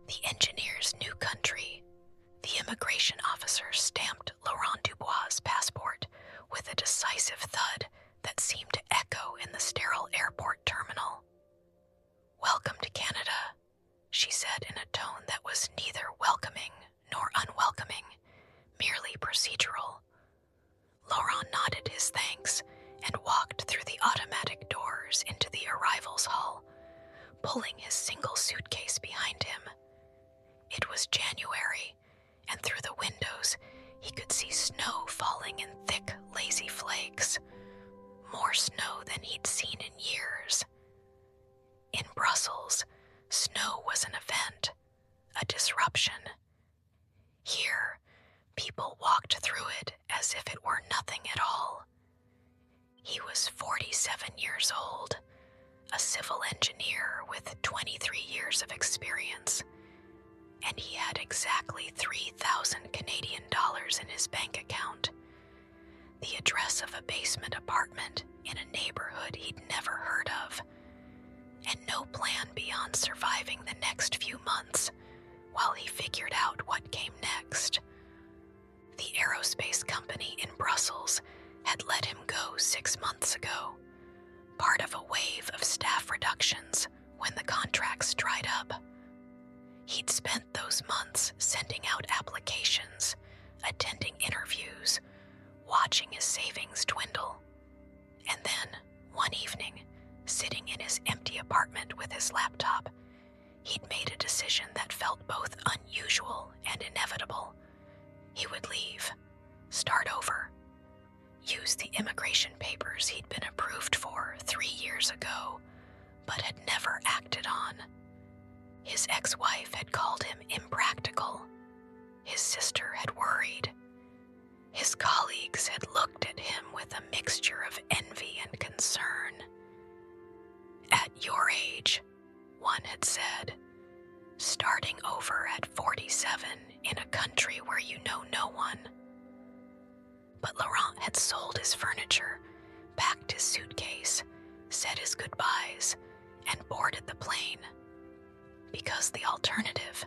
The engineer's new country. The immigration officer stamped Laurent Dubois' passport with a decisive thud that seemed to echo in the sterile airport terminal. "Welcome to Canada," she said in a tone that was neither welcoming nor unwelcoming, merely procedural. Laurent nodded his thanks and walked through the automatic doors into the arrivals hall, pulling his single suitcase behind him. It was January, and through the windows he could see snow falling in thick, lazy flakes, more snow than he'd seen in years. In Brussels, snow was an event, a disruption. Here, people walked through it as if it were nothing at all. He was 47 years old, a civil engineer with 23 years of experience, and he had exactly 3,000 Canadian dollars in his bank account, the address of a basement apartment in a neighborhood he'd never heard of, and no plan beyond surviving the next few months while he figured out what came next. The aerospace company in Brussels had let him go 6 months ago, part of a wave of staff reductions when the contracts dried up. He'd spent those months sending out applications, attending interviews, watching his savings dwindle. And then, one evening, sitting in his empty apartment with his laptop, he'd made a decision that felt both unusual and inevitable. He would leave, start over, use the immigration papers he'd been approved for 3 years ago, but had never acted on. His ex-wife had called him impractical. His sister had worried. His colleagues had looked at him with a mixture of envy and concern. "At your age," one had said, "starting over at 47 in a country where you know no one." But Laurent had sold his furniture, packed his suitcase, said his goodbyes, and boarded the plane. Because the alternative,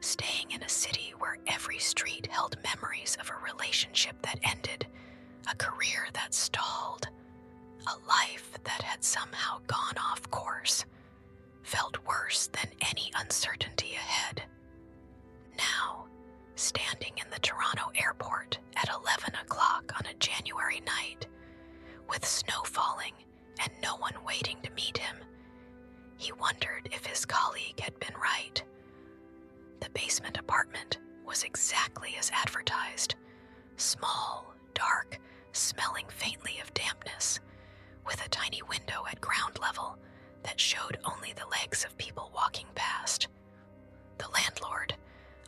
staying in a city where every street held memories of a relationship that ended, a career that stalled, a life that had somehow gone off course, felt worse than any uncertainty ahead. Now, standing in the Toronto airport at 11 o'clock on a January night, with snow falling and no one waiting to meet him, he wondered if his colleague had been right. The basement apartment was exactly as advertised, small, dark, smelling faintly of dampness, with a tiny window at ground level that showed only the legs of people walking past. The landlord,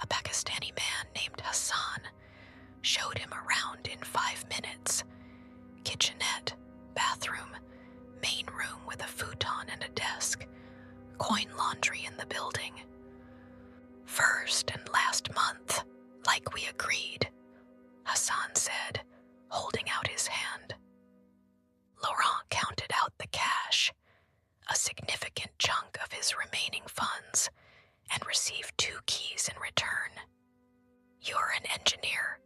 a Pakistani man named Hassan, showed him around in 5 minutes. Kitchenette, bathroom, main room with a futon and a desk, coin laundry in the building. "First and last month, like we agreed," Hassan said, holding out his hand. Laurent counted out the cash, a significant chunk of his remaining funds, and received 2 keys in return. "You're an engineer?"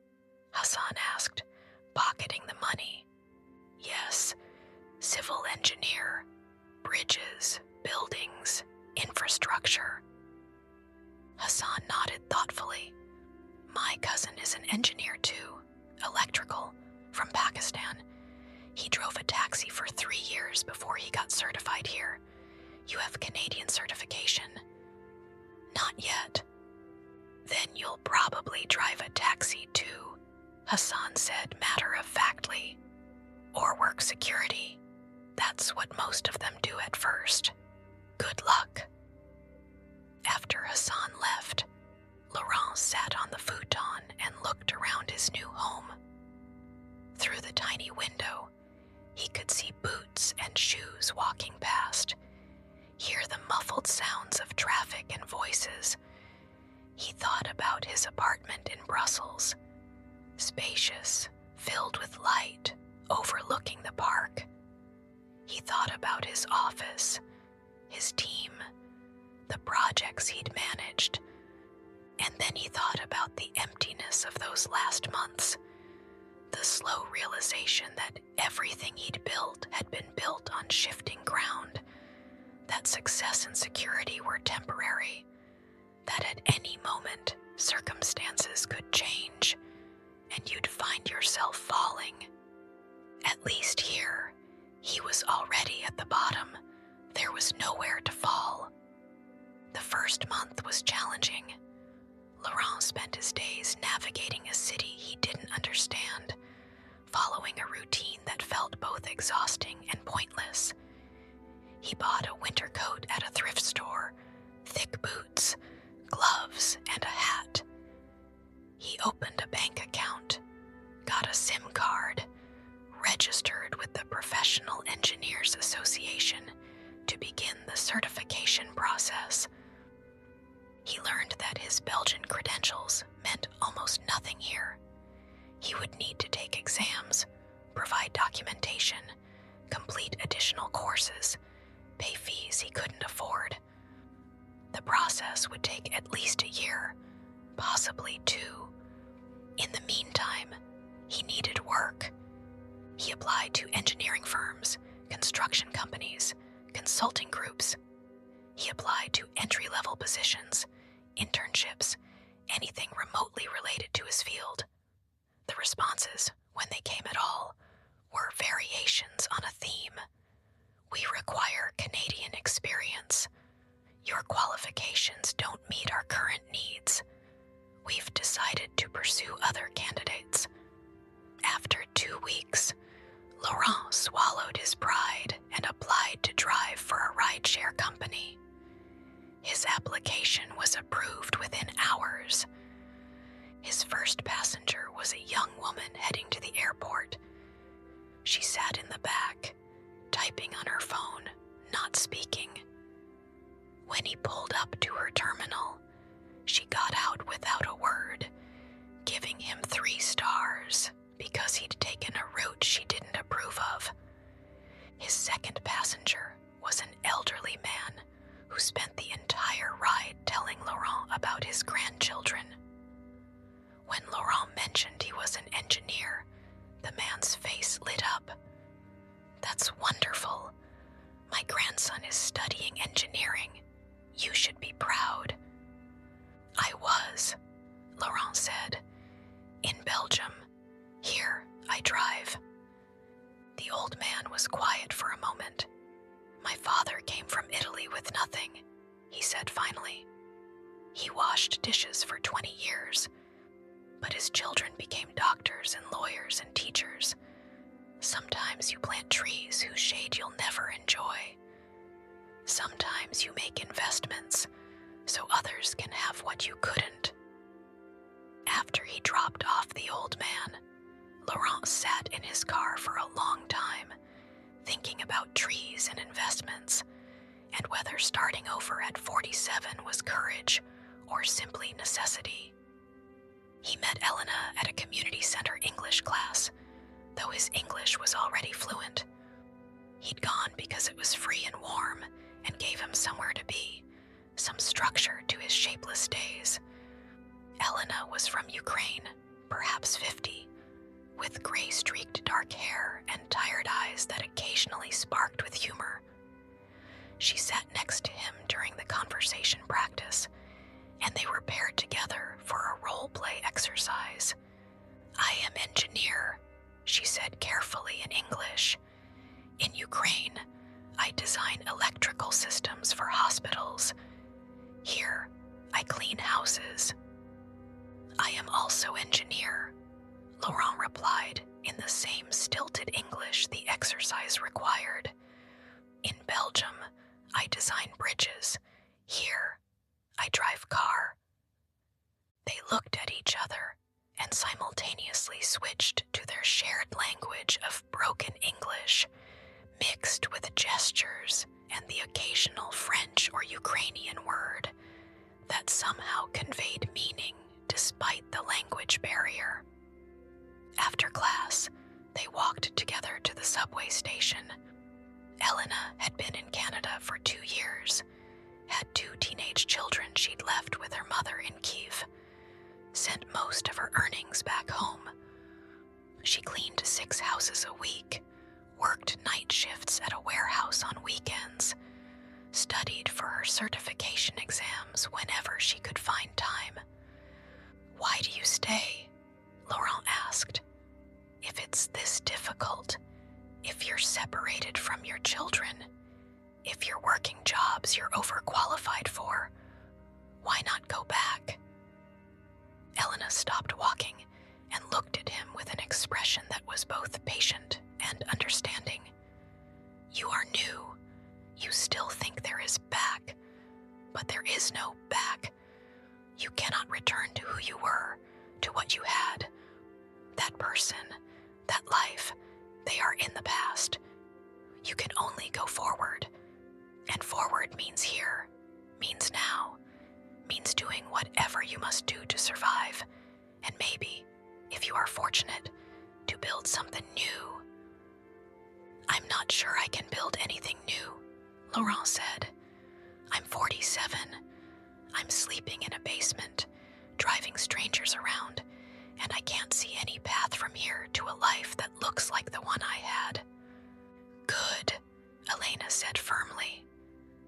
Hassan asked, pocketing the money. "Yes, civil engineer, bridges, buildings, infrastructure." Hassan nodded thoughtfully. "My cousin is an engineer too, electrical, from Pakistan. He drove a taxi for 3 years before he got certified here. You have Canadian certification?" "Not yet." "Then you'll probably drive a taxi too," Hassan said matter-of-factly. "Or work security. That's what most of them do at first. Good luck." After Hassan left, Laurent sat on the futon and looked around his new home. Through the tiny window, he could see boots and shoes walking past, hear the muffled sounds of traffic and voices. He thought about his apartment in Brussels, spacious, filled with light, overlooking the park. He thought about his office, his team, the projects he'd managed, his last months. The slow realization that everything he'd built had been built on shifting ground, that success and security were temporary, that at any moment circumstances could change, and you'd find yourself falling. At least here, he was already at the bottom. There was nowhere to fall. The first month was challenging. Laurent spent his days navigating a city he didn't understand, following a routine that felt both exhausting and pointless. He bought a winter coat at a thrift store, thick boots, gloves, and a hat. He opened a bank account, got a SIM card, registered with the Professional Engineers Association to begin the certification process. He learned that his Belgian credentials meant almost nothing here. He would need to take exams, provide documentation, complete additional courses, pay fees he couldn't afford. The process would take at least a year, possibly 2. In the meantime, he needed work. He applied to engineering firms, construction companies, consulting groups. He applied to entry-level positions, internships, anything remotely related to his field. The responses, when they came at all, were variations on a theme. We require Canadian experience. Your qualifications don't meet our current needs. We've decided to pursue other candidates. After 2 weeks, Laurent swallowed his pride and applied to drive for a rideshare company. His application was approved within hours. His first passenger was a young woman heading to the airport. She sat in the back, typing on her phone, not speaking. When he pulled up to her terminal, she got out without a word, giving him 3 stars because he'd taken a route she didn't approve of. His second passenger was an elderly man who spent the entire ride telling Laurent about his grandchildren. When Laurent mentioned he was an engineer, the man's face lit up. "That's wonderful. My grandson is studying engineering. You should be proud." "I was," Laurent said. "In Belgium. Here, I drive." The old man was quiet for a moment. "My father came from Italy with nothing," he said finally. "He washed dishes for 20 years, but his children became doctors and lawyers and teachers. Sometimes you plant trees whose shade you'll never enjoy. Sometimes you make investments so others can have what you couldn't." After he dropped off the old man, Laurent sat in his car for a long time, thinking about trees and investments, and whether starting over at 47 was courage or simply necessity. He met Elena at a community center English class, though his English was already fluent. He'd gone because it was free and warm and gave him somewhere to be, some structure to his shapeless days. Elena was from Ukraine, perhaps 50, with gray-streaked dark hair and tired eyes that occasionally sparked with humor. She sat next to him during the conversation practice, and they were paired together for a role-play exercise. "I am engineer," she said carefully in English. "In Ukraine, I design electrical systems for hospitals. Here, I clean houses." "I am also engineer," Laurent replied in the same stilted English the exercise required. "In Belgium, I design bridges. Here, I drive car." They looked at each other and simultaneously switched to their shared language of broken English, mixed with gestures and the occasional French or Ukrainian word that somehow conveyed meaning despite the language barrier. After class, they walked together to the subway station. Elena had been in Canada for 2 years, had 2 teenage children she'd left with her mother in Kyiv, sent most of her earnings colleagues back home. She cleaned 6 houses a week, worked night shifts at a warehouse on weekends, studied for her certification exams whenever she could find time. "Why do you stay?" Laurent asked. "If it's this difficult, if you're separated from your children, if you're working jobs you're overqualified for, why not go back?" Elena stopped walking and looked at him with an expression that was both patient and understanding. "You are new. You still think there is back, but there is no back. You cannot return to who you were, to what you had. That person, that life, they are in the past. You can only go forward. And forward means here, means now, means doing whatever you must do to survive, and maybe, if you are fortunate, to build something new." "I'm not sure I can build anything new," Laurent said. "I'm 47. I'm sleeping in a basement, driving strangers around, and I can't see any path from here to a life that looks like the one I had." "Good," Elena said firmly.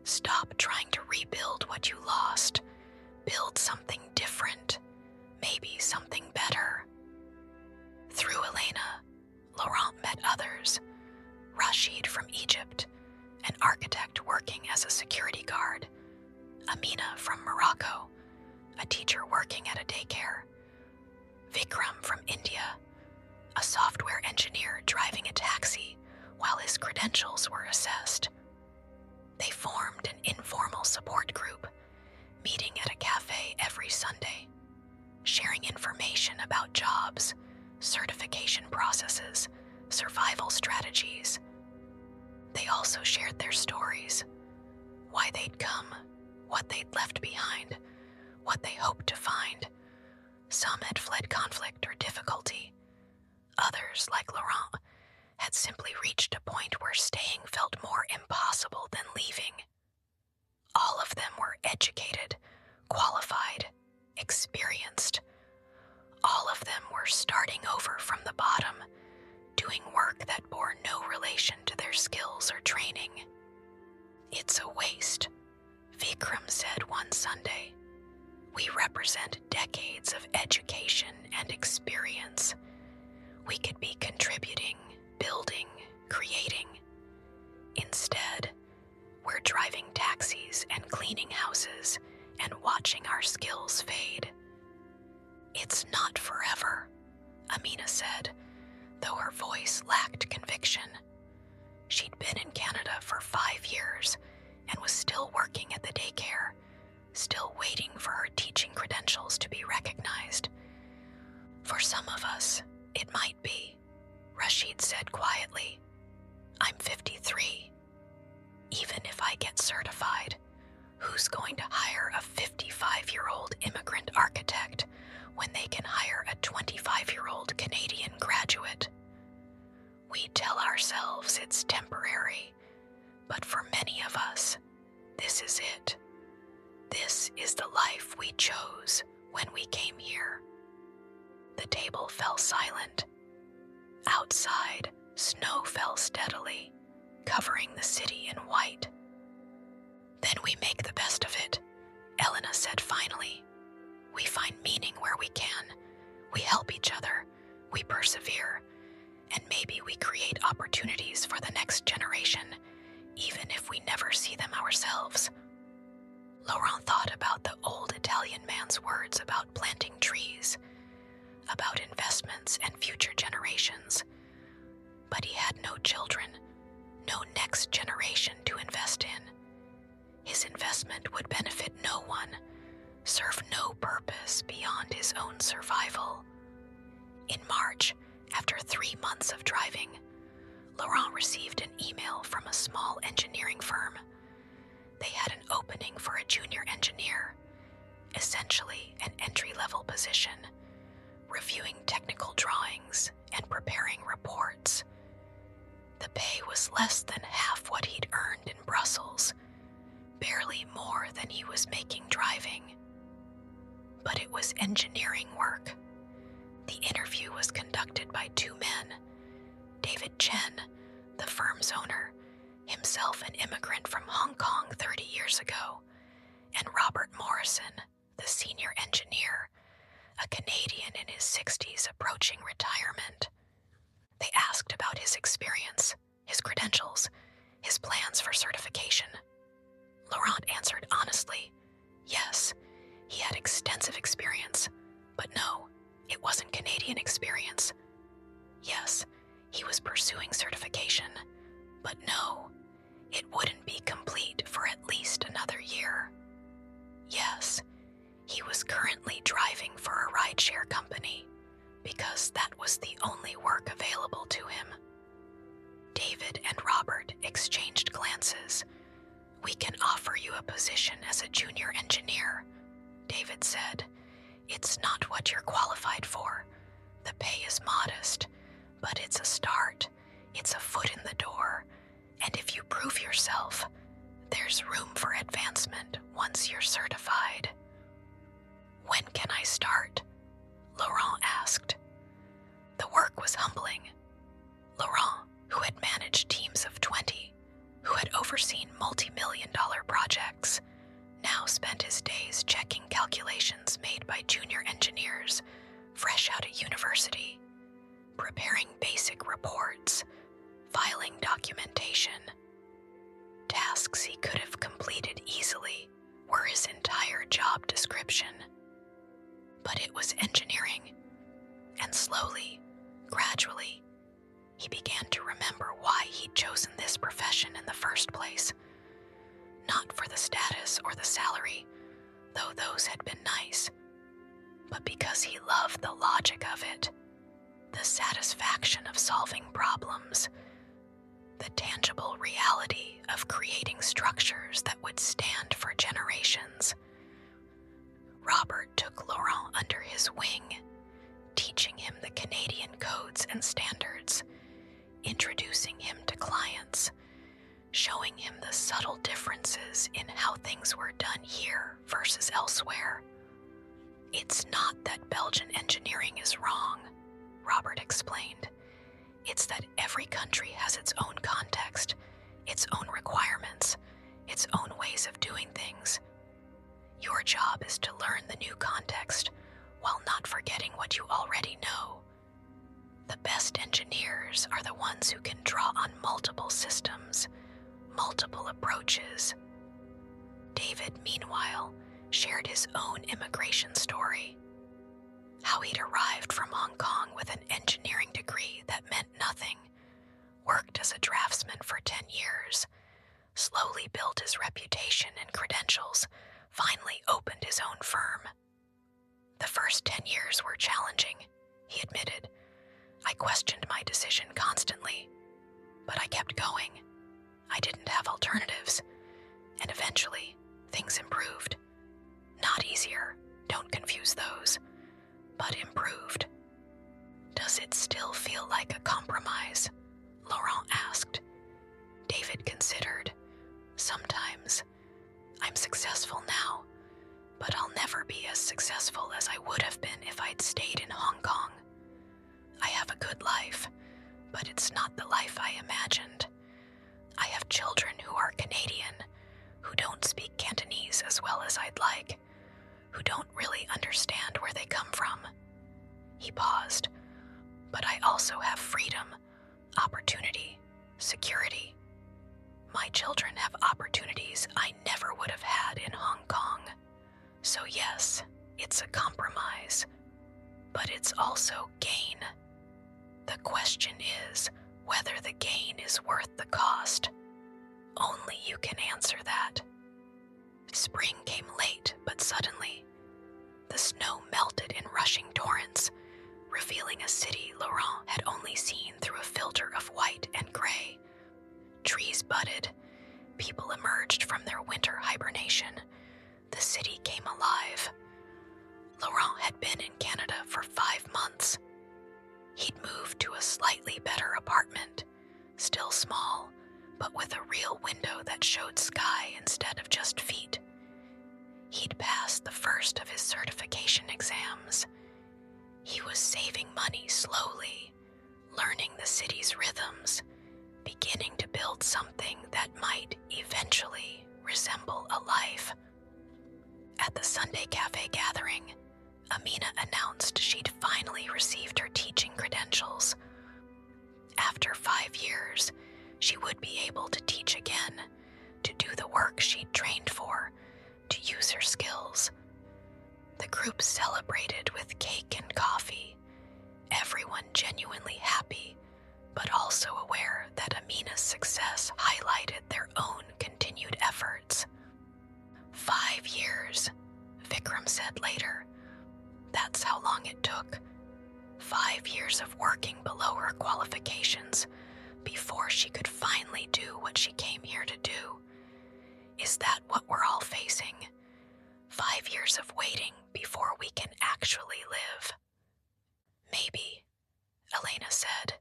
"Stop trying to rebuild what you lost. Build something different, maybe something better." Through Elena, Laurent met others. Rashid from Egypt, an architect working as a security guard. Amina from Morocco, a teacher working at a daycare. Vikram from India, a software engineer driving a taxi while his credentials were assessed. They formed an informal support group, meeting at a cafe every Sunday, sharing information about jobs, certification processes, survival strategies. They also shared their stories, why they'd come, what they'd left behind, what they hoped to find. Some had fled conflict or difficulty. Others, like Laurent, had simply reached a point where staying felt more impossible than leaving. All of them were educated, qualified, experienced. All of them were starting over from the bottom, doing work that bore no relation to their skills or training. "It's a waste," Vikram said one Sunday. "We represent decades of education and experience. We could be contributing, building, creating. Instead, we're driving taxis and cleaning houses and watching our skills fade." "It's not forever," Amina said, though her voice lacked conviction. She'd been in Canada for 5 years and was still working at the daycare, still waiting for her teaching credentials to be recognized. "For some of us, it might be," Rashid said quietly. "I'm 53. Even if I get certified, who's going to hire a 55-year-old immigrant architect when they can hire a 25-year-old Canadian graduate? We tell ourselves it's temporary, but for many of us, this is it. This is the life we chose when we came here." The table fell silent. Outside, snow fell steadily, covering the city in white. "Then we make the best of it," Elena said finally. "We find meaning where we can. We help each other. We persevere. And maybe we create opportunities for the next generation, even if we never see them ourselves." Laurent thought about the old Italian man's words about planting trees, about investments and future generations. But he had no children, no next generation to invest in. His investment would benefit no one, serve no purpose beyond his own survival. In March, after 3 months of driving, Laurent received an email from a small engineering firm. They had an opening for a junior engineer, essentially an entry-level position, reviewing technical drawings and preparing reports. The pay was less than half what he'd earned in Brussels, barely more than he was making driving. But it was engineering work. The interview was conducted by two men, David Chen, the firm's owner, himself an immigrant from Hong Kong 30 years ago, and Robert Morrison, the senior engineer, a Canadian in his 60s approaching retirement. They asked about his experience, his credentials, his plans for certification. Laurent answered honestly, yes, he had extensive experience, but no, it wasn't Canadian experience. Yes, he was pursuing certification, but no, it wouldn't be complete for at least another year. Yes, he was currently driving for a rideshare company because that was the only work available to him. David and Robert exchanged glances. We can offer you a position as a junior engineer, David said. It's not what you're qualified for. The pay is modest, but it's a start. It's a foot in the door. And if you prove yourself, there's room for advancement once you're certified. When can I start? Laurent asked. The work was humbling. Laurent, who had managed teams of 20, who had overseen multi-million-dollar projects, now spent his days checking calculations made by junior engineers fresh out of university, preparing basic reports, filing documentation. Tasks he could have completed easily were his entire job description. But it was engineering, and slowly, gradually, he began to remember why he'd chosen this profession in the first place. Not for the status or the salary, though those had been nice, but because he loved the logic of it, the satisfaction of solving problems, the tangible reality of creating structures that would stand for generations. Robert took Laurent under his wing, teaching him the Canadian codes and standards, introducing him to clients, showing him the subtle differences in how things were done here versus elsewhere. It's not that Belgian engineering is wrong, Robert explained. It's that every country has its own context, its own requirements, its own ways of doing things. Your job is to learn the new context while not forgetting what you already know. The best engineers are the ones who can draw on multiple systems, multiple approaches. David, meanwhile, shared his own immigration story. How he'd arrived from Hong Kong with an engineering degree that meant nothing, worked as a draftsman for 10 years, slowly built his reputation and credentials, finally opened his own firm. The first 10 years were challenging, he admitted. I questioned my decision constantly, but I kept going. I didn't have alternatives, and eventually, things improved. Not easier, don't confuse those, but improved. Does it still feel like a compromise? Laurent asked. David considered. Sometimes. I'm successful now, but I'll never be as successful as I would have been if I'd stayed in Hong Kong. I have a good life, but it's not the life I imagined. I have children who are Canadian, who don't speak Cantonese as well as I'd like, who don't really understand where they come from. He paused. But I also have freedom, opportunity, security. My children have opportunities I never would have had in Hong Kong. So yes, it's a compromise, but it's also gain. The question is whether the gain is worth the cost. Only you can answer that. Spring came late but suddenly. The snow melted in rushing torrents, revealing a city Laurent had only seen through a filter of white and gray. Trees budded. People emerged from their winter hibernation. The city came alive. Laurent had been in Canada for 5 months. He'd moved to a slightly better apartment, still small, but with a real window that showed sky instead of just feet. He'd passed the first of his certification exams. He was saving life. At the Sunday Cafe gathering, Amina announced she'd finally received her teaching credentials. After 5 years, she would be able to teach again, to do the work she'd trained for, to use her skills. The group celebrated with cake and coffee, everyone genuinely happy, but also aware that Amina's success highlighted their own continued efforts. 5 years, Vikram said later. That's how long it took. 5 years of working below her qualifications before she could finally do what she came here to do. Is that what we're all facing? 5 years of waiting before we can actually live. Maybe, Elena said.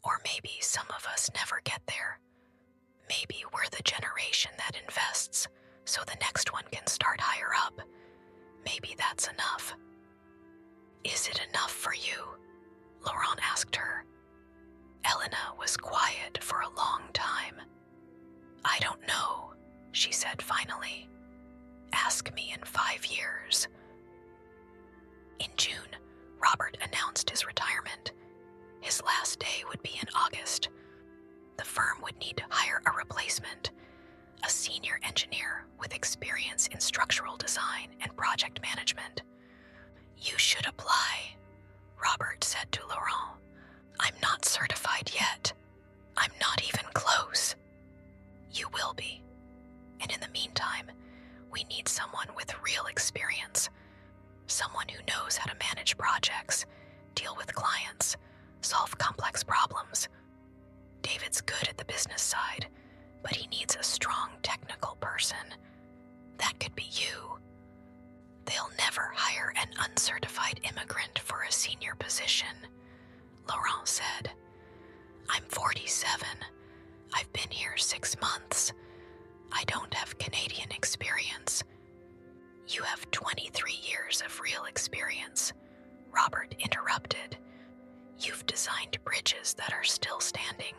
Or maybe some of us never get there. Maybe we're the generation that invests so the next one can start higher up. Maybe that's enough. Is it enough for you? Laurent asked her. Elena was quiet for a long time. I don't know, she said finally. Ask me in 5 years. In June, Robert announced his retirement. His last day would be in August. The firm would need to hire a replacement, a senior engineer with experience in structural design and project management. You should apply, Robert said to Laurent. I'm not certified yet. I'm not even close. You will be. And in the meantime, we need someone with real experience. Someone who knows how to manage projects, deal with clients, solve complex problems. David's good at the business side, but he needs a strong technical person. That could be you. They'll never hire an uncertified immigrant for a senior position, Laurent said. I'm 47. I've been here 6 months. I don't have Canadian experience. You have 23 years of real experience, Robert interrupted. You've designed bridges that are still standing.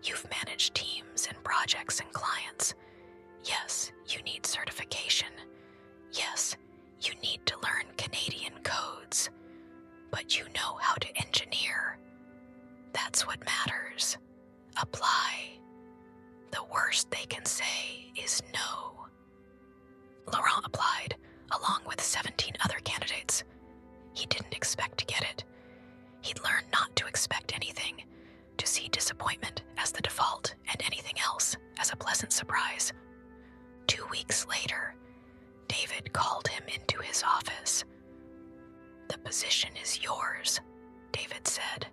You've managed teams and projects and clients. Yes, you need certification. Yes, you need to learn Canadian codes. But you know how to engineer. That's what matters. Apply. The worst they can say is no. Laurent applied, along with 17 other candidates. He didn't expect to get it. He'd learned not to expect anything, to see disappointment as the default and anything else as a pleasant surprise. 2 weeks later, David called him into his office. The position is yours, David said,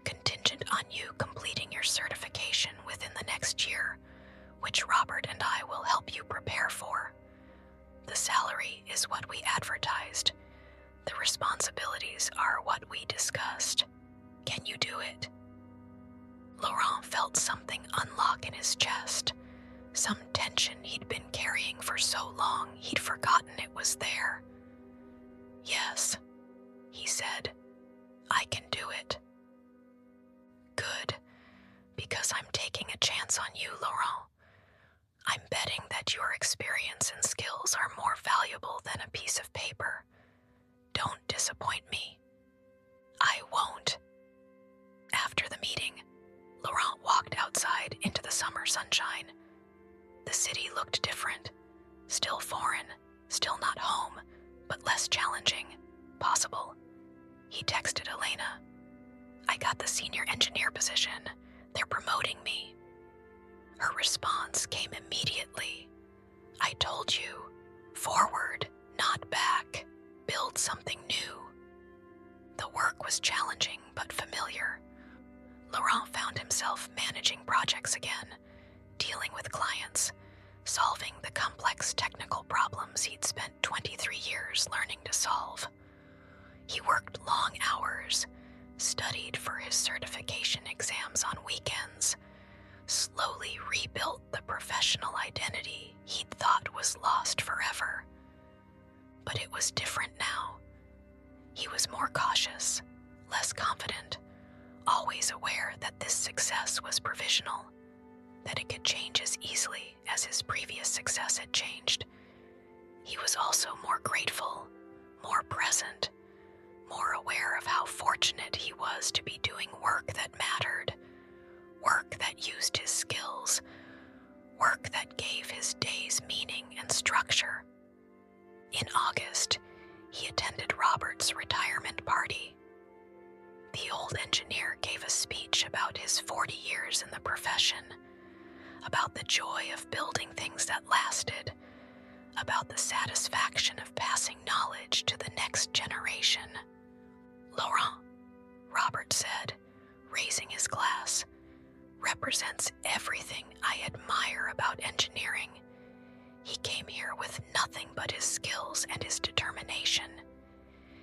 contingent on you completing your certification within the next year, which Robert and I will help you prepare for. The salary is what we advertised. The responsibilities are what we discussed. Can you do it? Laurent felt something unlock in his chest, some tension he'd been carrying for so long he'd forgotten it was there. Yes, he said, I can do it. Good, because I'm taking a chance on you, Laurent. I'm betting that your experience and skills are more valuable than a piece of paper. Don't disappoint me. I won't. After the meeting, Laurent walked outside into the summer sunshine. The city looked different, still foreign, still not home, but less challenging, possible. He texted Elena. I got the senior engineer position. They're promoting me. Her response came immediately. I told you, forward, not back. Build something new. The work was challenging but familiar. Laurent found himself managing projects again, dealing with clients, solving the complex technical problems he'd spent 23 years learning to solve. He worked long hours, studied for his certification exams on weekends, slowly rebuilt the professional identity he'd thought was lost forever. But it was different now. He was more cautious, less confident, always aware that this success was provisional, that it could change as easily as his previous success had changed. He was also more grateful, more present, more aware of how fortunate he was to be doing work that mattered, work that used his skills, work that gave his days meaning and structure. In August, he attended Robert's retirement party. The old engineer gave a speech about his 40 years in the profession, about the joy of building things that lasted, about the satisfaction of passing knowledge to the next generation. "Laurent," Robert said, raising his glass, "represents everything I admire about engineering. He came here with nothing but his skills and his determination.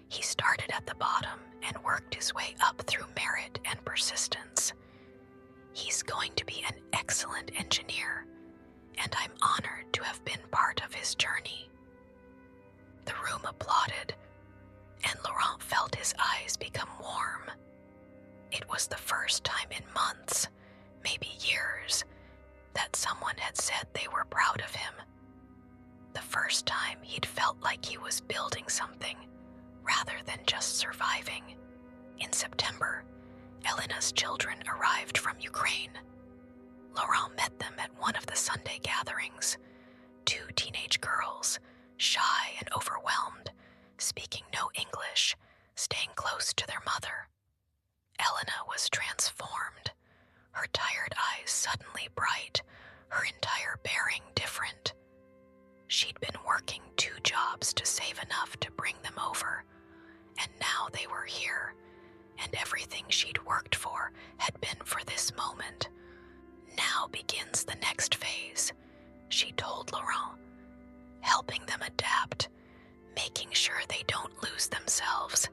He started at the bottom and worked his way up through merit and persistence. He's going to be an excellent engineer, and I'm honored to have been part of his journey." The room applauded, and Laurent felt his eyes become warm. It was the first time in months, maybe years, that someone had said they were proud of him. The first time he'd felt like he was building something, rather than just surviving. In September, Elena's children arrived from Ukraine. Laurent met them at one of the Sunday gatherings. 2 teenage girls, shy and overwhelmed, speaking no English, staying close to their mother. Elena was transformed, her tired eyes suddenly bright, her entire bearing different. She'd been working 2 jobs to save enough to bring them over, and now they were here, and everything she'd worked for had been for this moment. Now begins the next phase, she told Laurent, helping them adapt, making sure they don't lose themselves,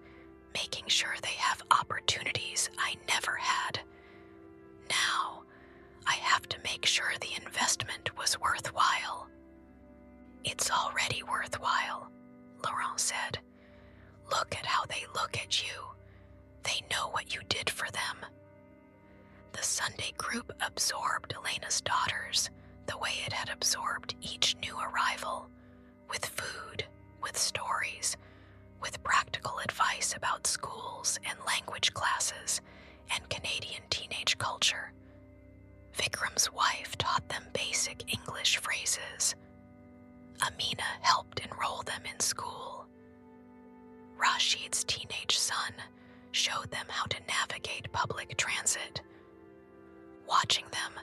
making sure they have opportunities I never had. Now, I have to make sure the investment was worthwhile. "It's already worthwhile," Laurent said. "Look at how they look at you. They know what you did for them." The Sunday group absorbed Elena's daughters the way it had absorbed each new arrival, with food, with stories, with practical advice about schools and language classes and Canadian teenage culture. Vikram's wife taught them basic English phrases. Amina helped enroll them in school. Rashid's teenage son showed them how to navigate public transit. Watching them,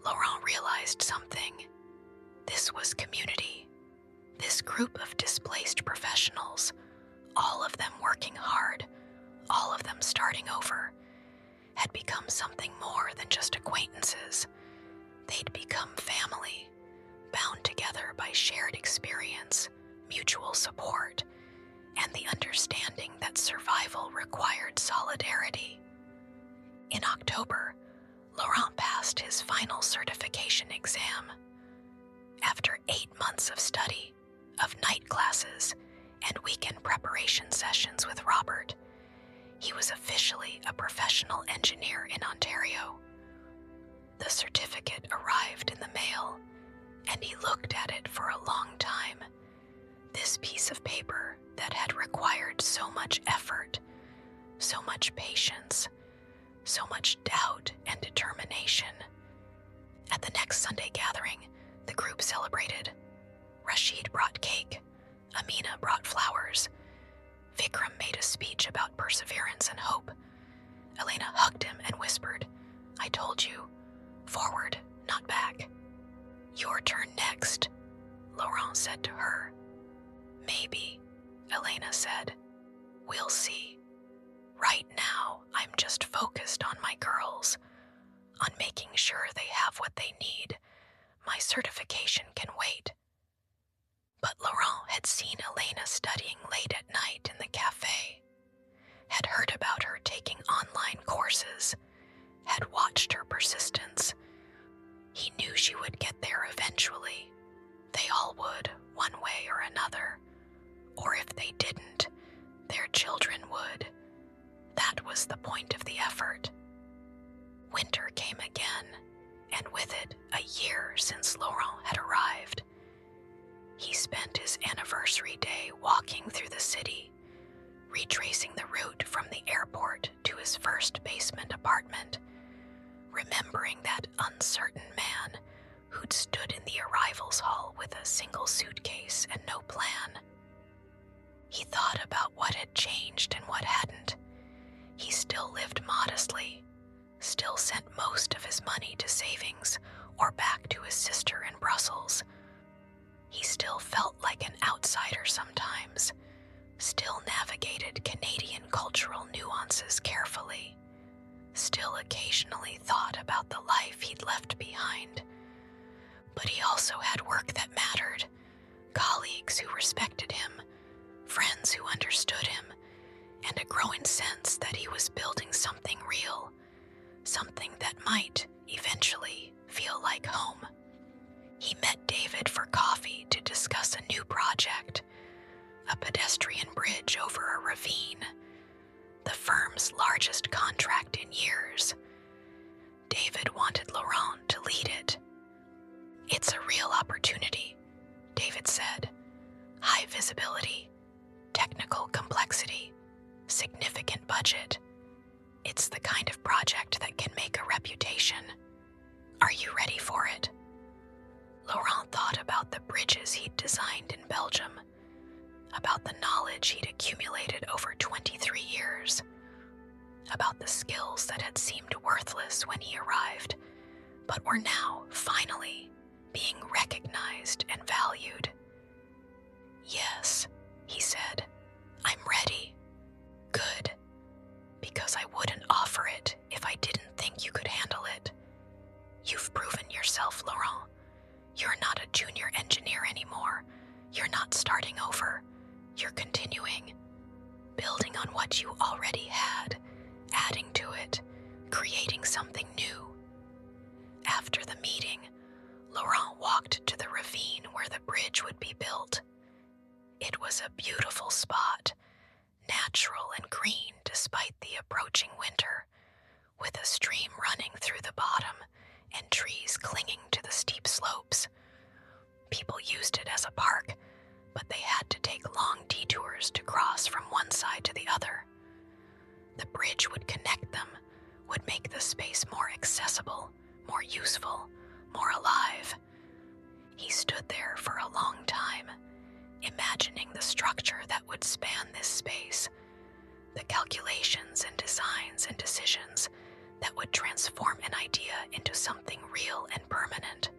Laurent realized something. This was community. This group of displaced professionals, all of them working hard, all of them starting over, had become something more than just acquaintances. They'd become family, bound together by shared experience, mutual support, and the understanding that survival required solidarity. In October, Laurent passed his final certification exam. After 8 months of study, of night classes, and weekend preparation sessions with Robert, he was officially a professional engineer in Ontario. The certificate arrived in the mail, and he looked at it for a long time. This piece of paper that had required so much effort, so much patience, so much doubt and determination. At the next Sunday gathering, the group celebrated. Rashid brought cake, Amina brought flowers. Vikram made a speech about perseverance and hope. Elena hugged him and whispered, "I told you, forward, not back." "Your turn next," Laurent said to her. "Maybe," Elena said. "We'll see. Right now, I'm just focused on my girls, on making sure they have what they need. My certification can wait." But Laurent had seen Elena studying late at night in the cafe, had heard about her taking online courses, had watched her persistence. He knew she would get there eventually. They all would, one way or another. Or if they didn't, their children would. That was the point of the effort. Winter came again, and with it, as Laurent had arrived. He spent his anniversary day walking through the city, retracing the route from the airport to his first basement apartment, remembering that uncertain man who'd stood in the arrivals hall with a single suitcase and no plan. He thought about what had changed and what hadn't. He still lived modestly, still sent most of his money to savings or back to his sister in Brussels. He still felt like an outsider sometimes, still navigated Canadian cultural nuances carefully, still occasionally thought about the life he'd left behind. But he also had work that mattered, colleagues who respected him, friends who understood him, and a growing sense that he was building something real, something that might eventually feel like home. He met David for coffee to discuss a new project, a pedestrian bridge over a ravine, the firm's largest contract in years. David wanted Laurent to lead it. "It's a real opportunity," David said. "High visibility, technical complexity, significant budget. It's the kind of project that can make a reputation. Are you ready for it?" Laurent thought about the bridges he'd designed in Belgium, about the knowledge he'd accumulated over 23 years, about the skills that had seemed worthless when he arrived, but were now, finally, being recognized and valued. "Yes," he said, "I'm ready." "Good, because I wouldn't offer it if I didn't think you could handle it. You've proven yourself, Laurent. You're not a junior engineer anymore. You're not starting over. You're continuing, building on what you already had, adding to it, creating something new." After the meeting, Laurent walked to the ravine where the bridge would be built. It was a beautiful spot, natural and green despite the approaching winter, with a stream running through the bottom and trees clinging to the steep slopes. People used it as a park, but they had to take long detours to cross from one side to the other. The bridge would connect them, would make the space more accessible, more useful, more alive. He stood there for a long time, imagining the structure that would span this space, the calculations and designs and decisions that would transform an idea into something real and permanent.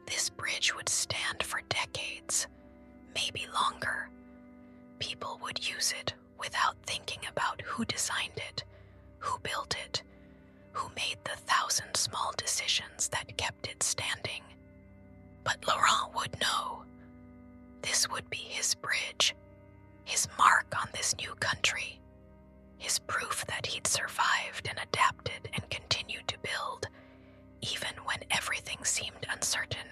This bridge would stand for decades, maybe longer. People would use it without thinking about who designed it, who built it, who made the 1,000 small decisions that kept it standing. But Laurent would know. This would be his bridge, his mark on this new country, his proof that he'd survived and adapted and continued to build, even when everything seemed uncertain.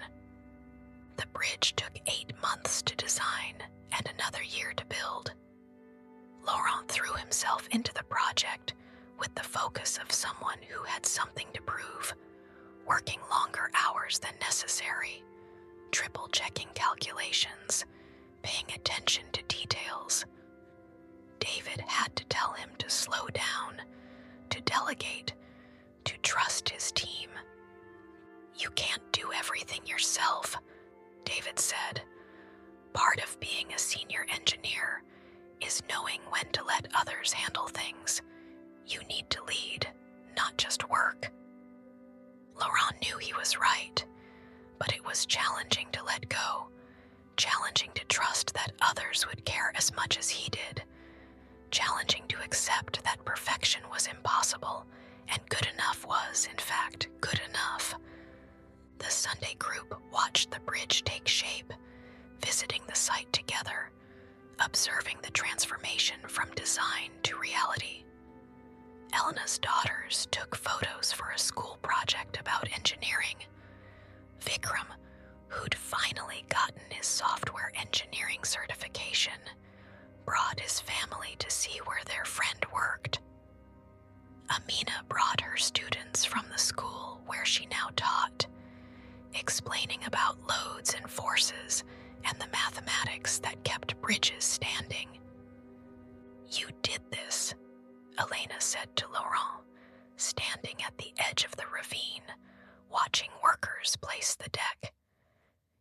The bridge took 8 months to design and another year to build. Laurent threw himself into the project with the focus of someone who had something to prove, working longer hours than necessary, triple-checking calculations, paying attention to details. David had to tell him to slow down, to delegate, to trust his team. "You can't do everything yourself," David said. "Part of being a senior engineer is knowing when to let others handle things. You need to lead, not just work." Laurent knew he was right, but it was challenging to let go, challenging to trust that others would care as much as he did, challenging to accept that perfection was impossible and good enough was, in fact, good enough. The Sunday group watched the bridge take shape, visiting the site together, observing the transformation from design to reality. Elena's daughters took photos for a school project about engineering. Vikram, who'd finally gotten his software engineering certification, brought his family to see where their friend worked. Amina brought her students from the school where she now taught, explaining about loads and forces and the mathematics that kept bridges standing. "You did this," Elena said to Laurent, standing at the edge of the ravine, watching workers place the deck.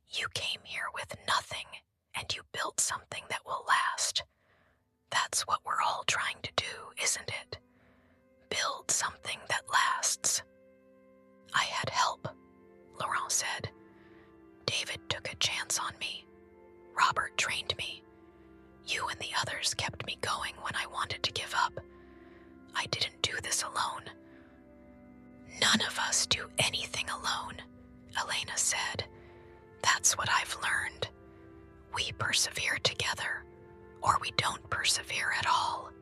"You came here with nothing, and you built something that will last. That's what we're all trying to do, isn't it? Build something that lasts." "I had help," Laurent said. "David took a chance on me. Robert trained me. You and the others kept me going when I wanted to give up. I didn't do this alone." "None of us do anything alone," Elena said. "That's what I've learned. We persevere together, or we don't persevere at all."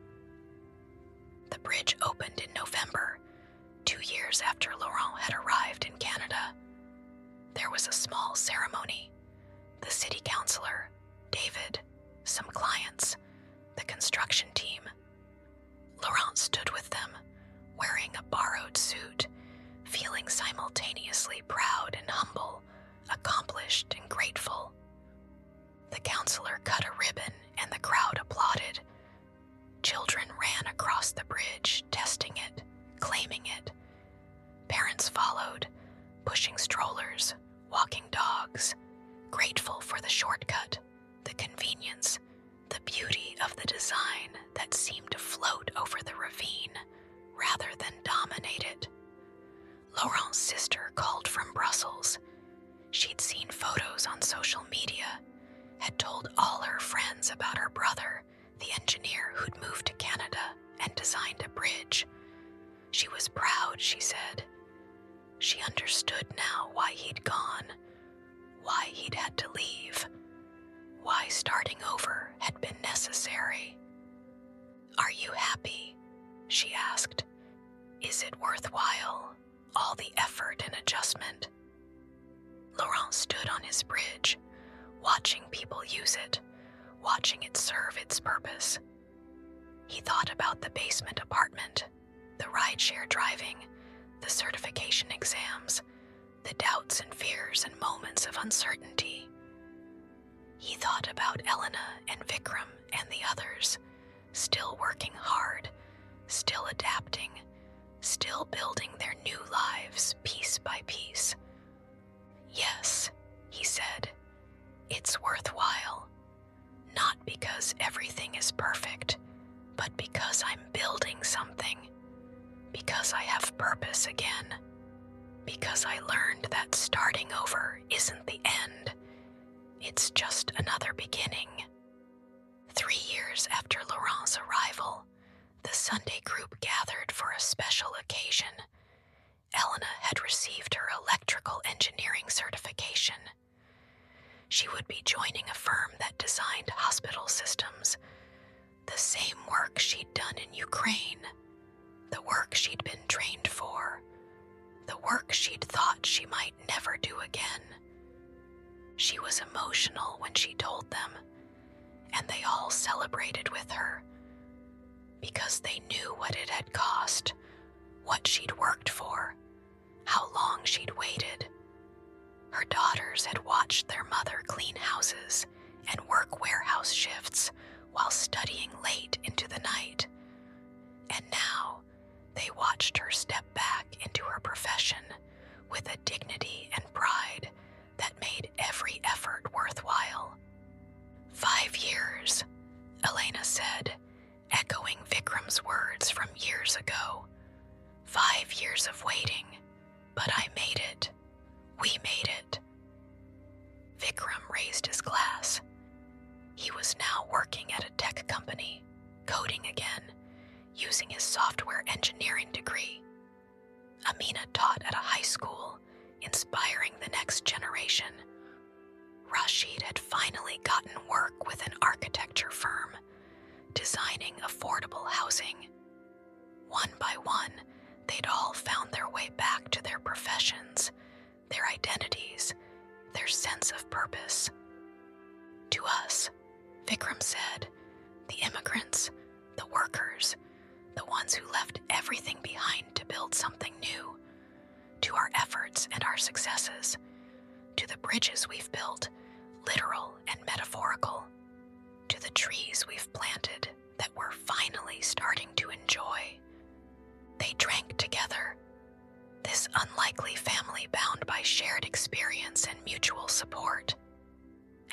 The bridge opened in November, 2 years after Laurent had arrived in Canada. There was a small ceremony. The city councilor, David, some clients, the construction team. Laurent stood with them, wearing a borrowed suit, feeling simultaneously proud and humble, accomplished and grateful. The counselor cut a ribbon and the crowd applauded. Children ran across the bridge, testing it, claiming it. Parents followed, pushing strollers, walking dogs, grateful for the shortcut, the convenience, the beauty of the design that seemed to float over the ravine rather than dominate it. Laurent's sister called from Brussels. She'd seen photos on social media, had told all her friends about her brother, the engineer who'd moved to Canada and designed a bridge. She was proud, she said. She understood now why he'd gone, why he'd had to leave, why starting over had been necessary. "Are you happy?" she asked. "Is it worthwhile, all the effort and adjustment?" Laurent stood on his bridge, watching people use it, watching it serve its purpose. He thought about the basement apartment, the rideshare driving, the certification exams, the doubts and fears and moments of uncertainty. He thought about Elena and Vikram and the others, still working hard, still adapting, still building their new lives piece by piece. "Yes," he said, "it's worthwhile. Not because everything is perfect, but because I'm building something. Because I have purpose again. Because I learned that starting over isn't the end. It's just another beginning." 3 years after Laurent's arrival, the Sunday group gathered for a special occasion. Elena had received her electrical engineering certification. She would be joining a firm that designed hospital systems, the same work she'd done in Ukraine, the work she'd been trained for, the work she'd thought she might never do again. She was emotional when she told them, and they all celebrated with her, because they knew what it had cost, what she'd worked for, how long she'd waited. Her daughters had watched their mother clean houses and work warehouse shifts while studying late into the night. And now they watched her step back into her profession with a dignity and pride that made every effort worthwhile. 5 years, Elena said, echoing Vikram's words from years ago. 5 years of waiting, but I made it. We made it. Vikram raised his glass. He was now working at a tech company, coding again, using his software engineering degree. Amina taught at a high school, inspiring the next generation. Rashid had finally gotten work with an architecture firm, designing affordable housing. One by one, they'd all found their way back to their professions, their identities, their sense of purpose. To us, Vikram said, the immigrants, the workers, the ones who left everything behind to build something new, to our efforts and our successes, to the bridges we've built, literal and metaphorical, to the trees we've planted that we're finally starting to enjoy. They drank together, this unlikely family bound by shared experience and mutual support.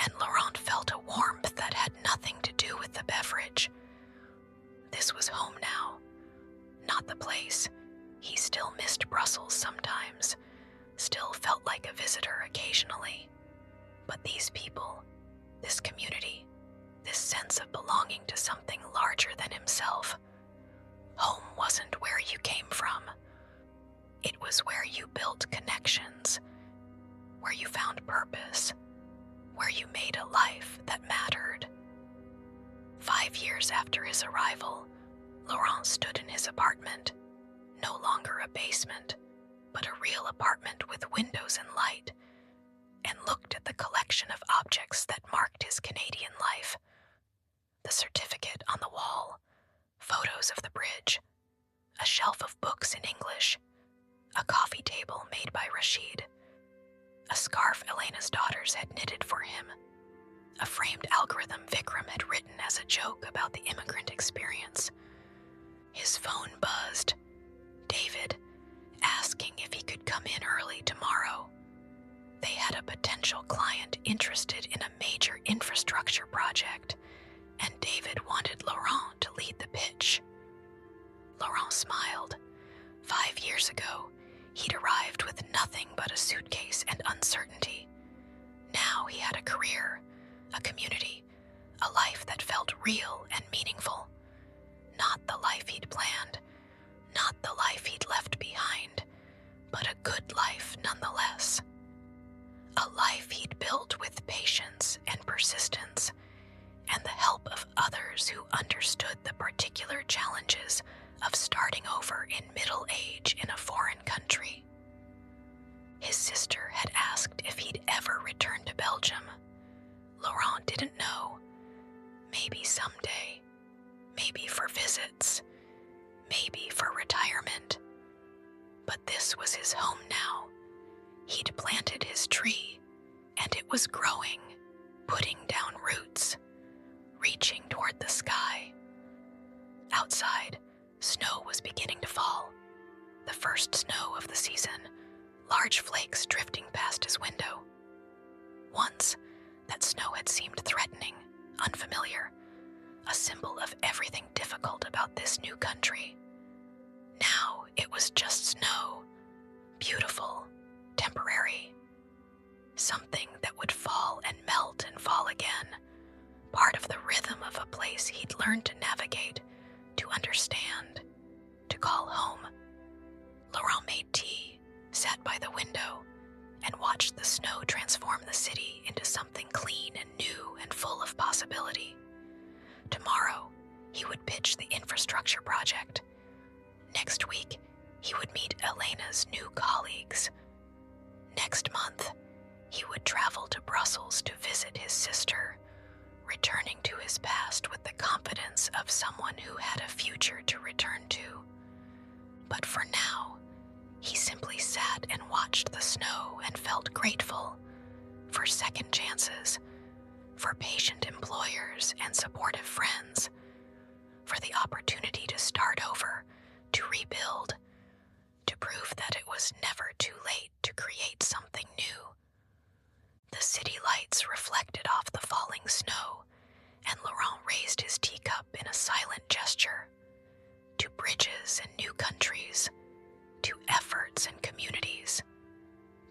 And Laurent felt a warmth that had nothing to do with the beverage. This was home now, not the place. He still missed Brussels sometimes, still felt like a visitor occasionally. But these people, this community, this sense of belonging to something larger than himself. Home wasn't where you came from. It was where you built connections, where you found purpose, where you made a life that mattered. 5 years after his arrival, Laurent stood in his apartment, no longer a basement, but a real apartment with windows and light, and looked at the collection of objects that marked his Canadian life. The certificate on the wall, photos of the bridge, a shelf of books in English, a coffee table made by Rashid, a scarf Elena's daughters had knitted for him, a framed algorithm Vikram had written as a joke about the immigrant experience. His phone buzzed. David, asking if he could come in early tomorrow. They had a potential client interested in a major infrastructure project, and David wanted Laurent to lead the pitch. Laurent smiled. 5 years ago, he'd arrived with nothing but a suitcase and uncertainty. Now he had a career, a community, a life that felt real and meaningful. Not the life he'd planned, not the life he'd left behind, but a good life nonetheless. A life he'd built with patience and persistence, and the help of others who understood the particular challenges of starting over in middle age in a foreign country. His sister had asked if he'd ever return to Belgium. Laurent didn't know. Maybe someday. Maybe for visits. Maybe for retirement. But this was his home now. He'd planted his tree, and it was growing, putting down roots, reaching toward the sky. Outside, snow was beginning to fall. The first snow of the season, large flakes drifting past his window. Once, that snow had seemed threatening, unfamiliar, a symbol of everything difficult about this new country. Now it was just snow, beautiful, temporary. Something that would fall and melt and fall again, part of the rhythm of a place he'd learned to navigate, to understand, to call home. Laurent made tea, sat by the window, and watched the snow transform the city into something clean and new and full of possibility. Tomorrow, he would pitch the infrastructure project. Next week, he would meet Elena's new colleagues. Next month, he would travel to Brussels to visit his sister, returning to his past with the confidence of someone who had a future to return to. But for now, he simply sat and watched the snow and felt grateful for second chances, for patient employers and supportive friends, for the opportunity to start over, to rebuild, to prove that it was never too late to create something new. The city lights reflected off the falling snow, and Laurent raised his teacup in a silent gesture. To bridges and new countries, to efforts and communities,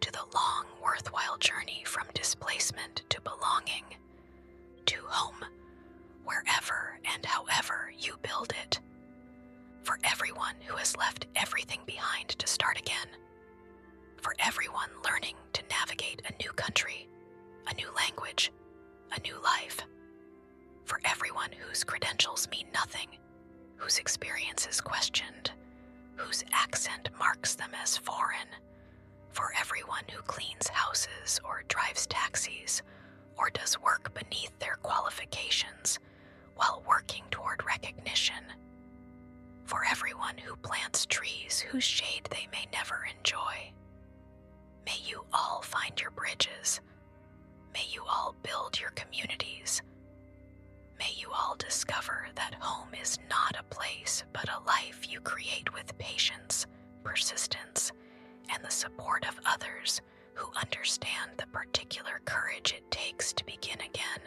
to the long, worthwhile journey from displacement to belonging, to home, wherever and however you build it. For everyone who has left everything behind to start again. For everyone learning to navigate a new country, a new language, a new life. For everyone whose credentials mean nothing, whose experience is questioned, whose accent marks them as foreign. For everyone who cleans houses or drives taxis or does work beneath their qualifications while working toward recognition. For everyone who plants trees whose shade they may never enjoy. May May you all find your bridges. May you all build your communities. May you all discover that home is not a place, but a life you create with patience, persistence, and the support of others who understand the particular courage it takes to begin again.